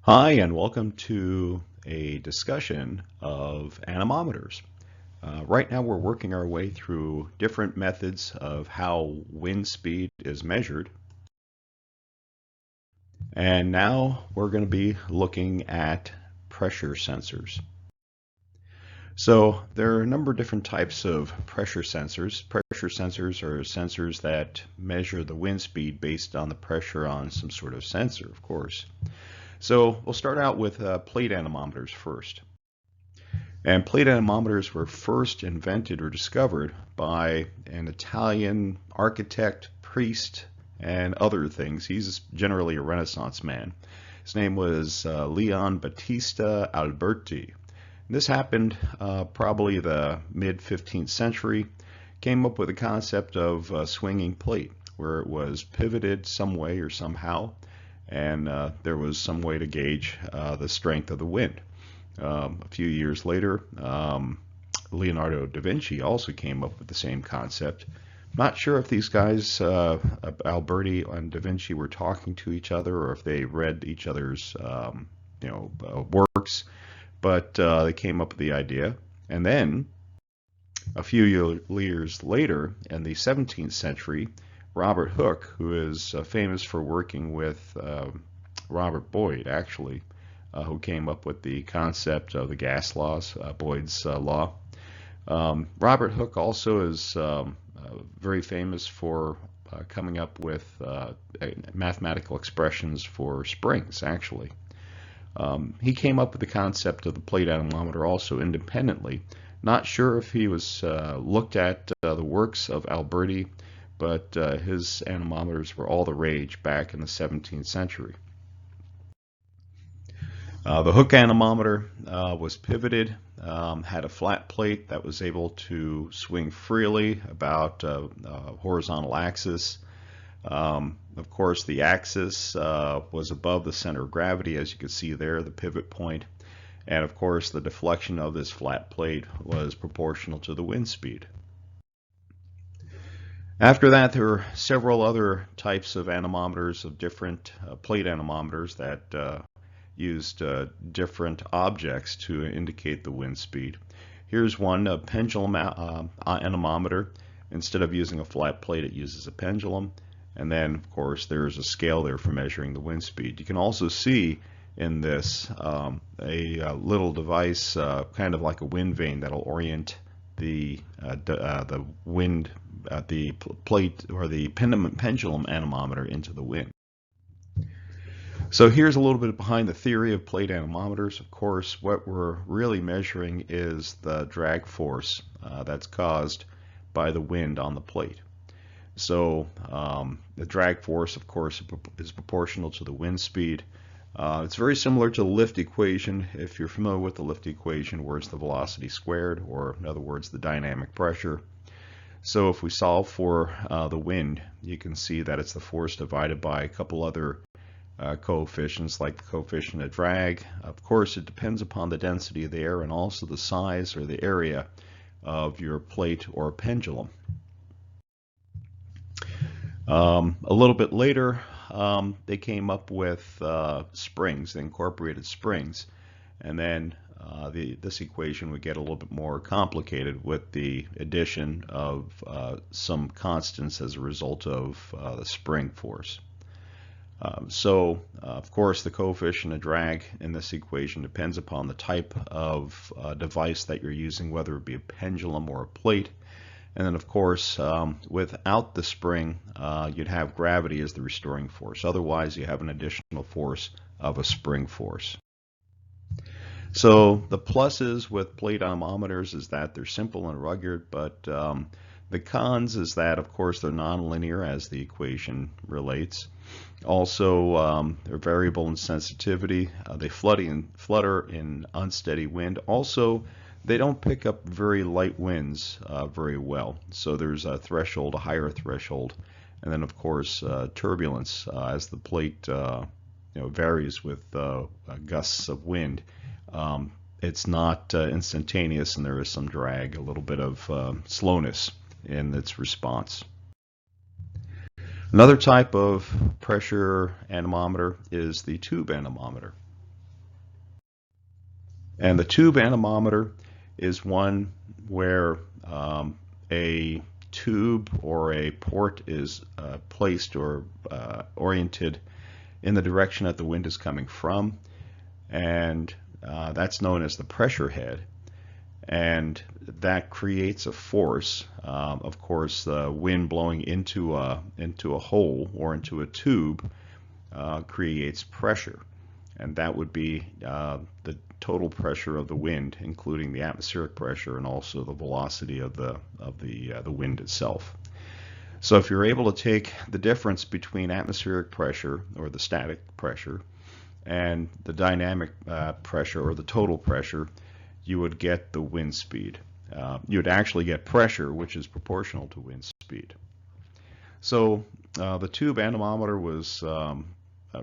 Hi, and welcome to a discussion of anemometers. Right now we're working our way through different methods of how wind speed is measured. And now we're going to be looking at pressure sensors. So there are a number of different types of pressure sensors. Pressure sensors are sensors that measure the wind speed based on the pressure on some sort of sensor, of course. So we'll start out with plate anemometers first. And plate anemometers were first invented or discovered by an Italian architect, priest, and other things. He's generally a Renaissance man. His name was Leon Battista Alberti. And this happened probably the mid-15th century. Came up with the concept of a swinging plate, where it was pivoted some way or somehow, and there was some way to gauge the strength of the wind. A few years later, Leonardo da Vinci also came up with the same concept. Not sure if these guys, Alberti and da Vinci, were talking to each other or if they read each other's works, but they came up with the idea. And then a few years later, in the 17th century, Robert Hooke, who is famous for working with Robert Boyd, actually, who came up with the concept of the gas laws, Boyd's law. Robert Hooke also is very famous for coming up with mathematical expressions for springs, actually. He came up with the concept of the plate anemometer also independently. Not sure if he was looked at the works of Alberti, but his anemometers were all the rage back in the 17th century. The Hooke anemometer was pivoted, had a flat plate that was able to swing freely about a horizontal axis. Of course, the axis was above the center of gravity, as you can see there, the pivot point. And of course, the deflection of this flat plate was proportional to the wind speed. After that, there were several other types of anemometers, of different plate anemometers that used different objects to indicate the wind speed. Here's one, a pendulum anemometer. Instead of using a flat plate, it uses a pendulum. And then, of course, there's a scale there for measuring the wind speed. You can also see in this a little device, kind of like a wind vane, that'll orient the wind at the plate or the pendulum anemometer into the wind. So here's a little bit behind the theory of plate anemometers. Of course, what we're really measuring is the drag force that's caused by the wind on the plate. So the drag force, of course, is proportional to the wind speed. It's very similar to the lift equation. If you're familiar with the lift equation, where it's the velocity squared, or in other words, the dynamic pressure. So if we solve for the wind, you can see that it's the force divided by a couple other coefficients, like the coefficient of drag. Of course, it depends upon the density of the air and also the size or the area of your plate or pendulum. A little bit later, they came up with springs. They incorporated springs, and then this equation would get a little bit more complicated with the addition of some constants as a result of the spring force. Of course, the coefficient of drag in this equation depends upon the type of device that you're using, whether it be a pendulum or a plate. And then, of course, without the spring, you'd have gravity as the restoring force. Otherwise, you have an additional force of a spring force. So the pluses with plate anemometers is that they're simple and rugged, but the cons is that, of course, they're nonlinear, as the equation relates. Also, they're variable in sensitivity. They flutter in unsteady wind. Also, they don't pick up very light winds very well. So there's a threshold, a higher threshold, and then, of course, turbulence as the plate varies with gusts of wind. It's not instantaneous, and there is some drag, a little bit of slowness in its response. Another type of pressure anemometer is the tube anemometer. And the tube anemometer is one where a tube or a port is placed or oriented in the direction that the wind is coming from, and that's known as the pressure head. And that creates a force. Of course, the wind blowing into a hole or into a tube creates pressure, and that would be the total pressure of the wind, including the atmospheric pressure and also the velocity of the wind itself. So if you're able to take the difference between atmospheric pressure or the static pressure and the dynamic pressure or the total pressure, you would get the wind speed. You would actually get pressure, which is proportional to wind speed. So the tube anemometer was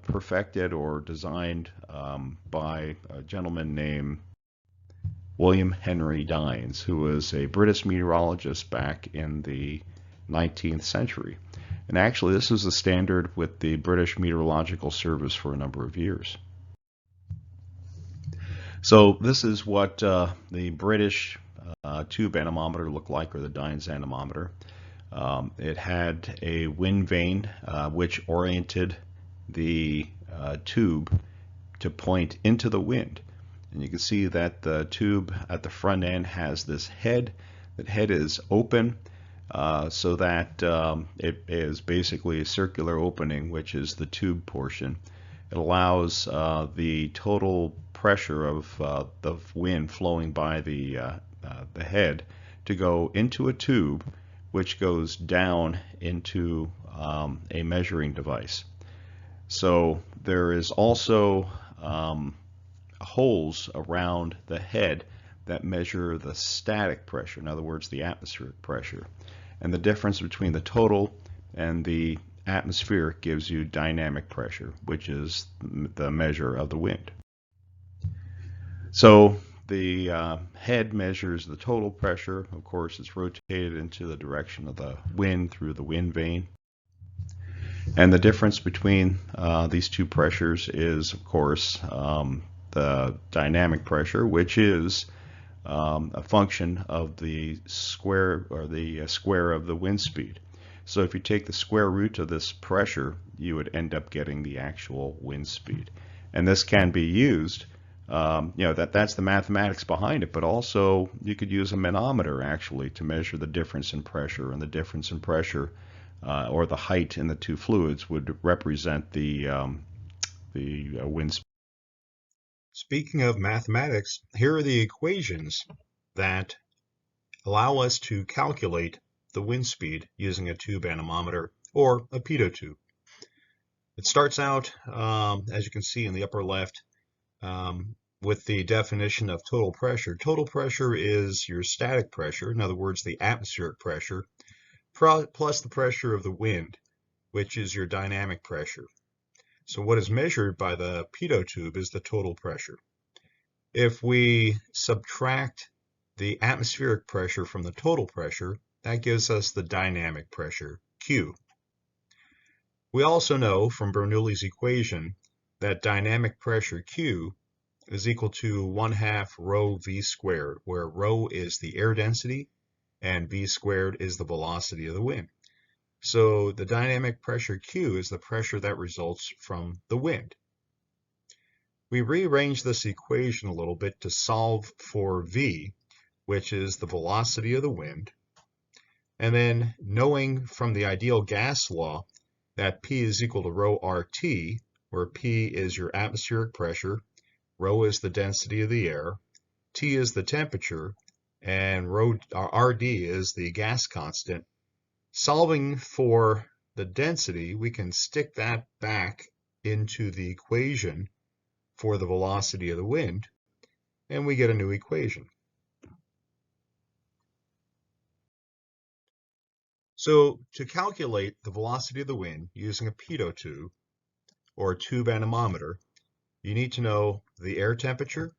perfected or designed by a gentleman named William Henry Dines, who was a British meteorologist back in the 19th century. And actually, this was the standard with the British Meteorological Service for a number of years. So this is what the British tube anemometer looked like, or the Dines anemometer. It had a wind vane which oriented the tube to point into the wind. And you can see that the tube at the front end has this head. That head is open so that it is basically a circular opening, which is the tube portion. It allows the total pressure of the wind flowing by the head to go into a tube, which goes down into a measuring device. So there is also holes around the head that measure the static pressure, in other words, the atmospheric pressure. And the difference between the total and the atmospheric gives you dynamic pressure, which is the measure of the wind. So the head measures the total pressure. Of course, it's rotated into the direction of the wind through the wind vane. And the difference between these two pressures is, of course, the dynamic pressure, which is a function of the square, or the square of the wind speed. So if you take the square root of this pressure, you would end up getting the actual wind speed. And this can be used, that's the mathematics behind it, but also you could use a manometer actually to measure the difference in pressure, and the difference in pressure or the height in the two fluids would represent the wind speed. Speaking of mathematics, here are the equations that allow us to calculate the wind speed using a tube anemometer or a pitot tube. It starts out, as you can see in the upper left, with the definition of total pressure. Total pressure is your static pressure, in other words, the atmospheric pressure, plus the pressure of the wind, which is your dynamic pressure. So what is measured by the pitot tube is the total pressure. If we subtract the atmospheric pressure from the total pressure, that gives us the dynamic pressure, Q. We also know from Bernoulli's equation that dynamic pressure, Q, is equal to 1/2 rho v squared, where rho is the air density and v squared is the velocity of the wind. So the dynamic pressure Q is the pressure that results from the wind. We rearrange this equation a little bit to solve for v, which is the velocity of the wind. And then knowing from the ideal gas law that P is equal to rho RT, where P is your atmospheric pressure, rho is the density of the air, T is the temperature, and RD is the gas constant. Solving for the density, we can stick that back into the equation for the velocity of the wind, and we get a new equation. So to calculate the velocity of the wind using a pitot tube or a tube anemometer, you need to know the air temperature,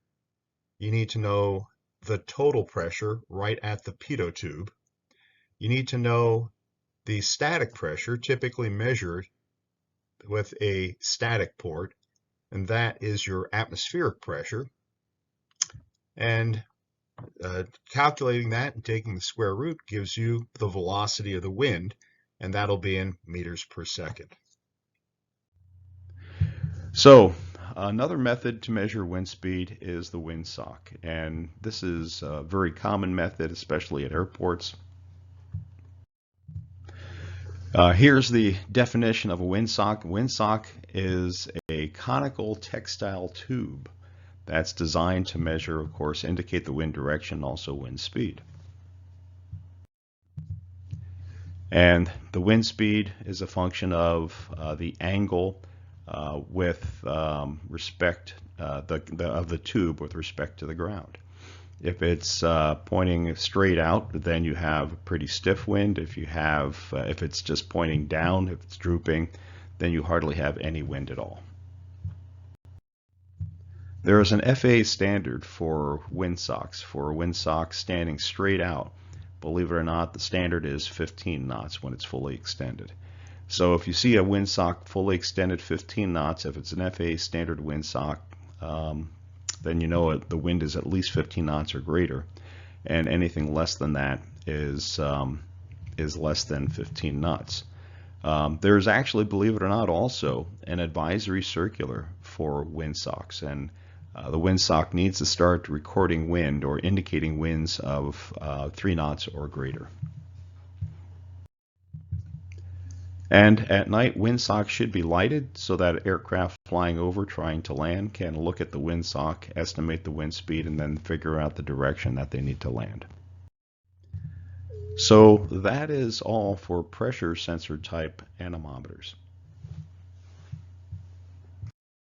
you need to know the total pressure right at the pitot tube, you need to know the static pressure, typically measured with a static port, and that is your atmospheric pressure. And calculating that and taking the square root gives you the velocity of the wind, and that'll be in meters per second. So another method to measure wind speed is the windsock, and this is a very common method, especially at airports. Here's the definition of a windsock. Windsock is a conical textile tube that's designed to measure, of course, indicate the wind direction, also wind speed. And the wind speed is a function of the angle with respect of the tube with respect to the ground. If it's pointing straight out, then you have a pretty stiff wind. If it's just pointing down, if it's drooping, then you hardly have any wind at all. There is an FAA standard for windsocks. For a windsock standing straight out, believe it or not, the standard is 15 knots when it's fully extended. So if you see a windsock fully extended 15 knots, if it's an FAA standard windsock, then you know the wind is at least 15 knots or greater, and anything less than that is less than 15 knots. There's actually, believe it or not, also an advisory circular for windsocks, and the windsock needs to start recording wind or indicating winds of 3 knots or greater. And at night, windsocks should be lighted so that aircraft flying over trying to land can look at the windsock, estimate the wind speed, and then figure out the direction that they need to land. So that is all for pressure sensor type anemometers.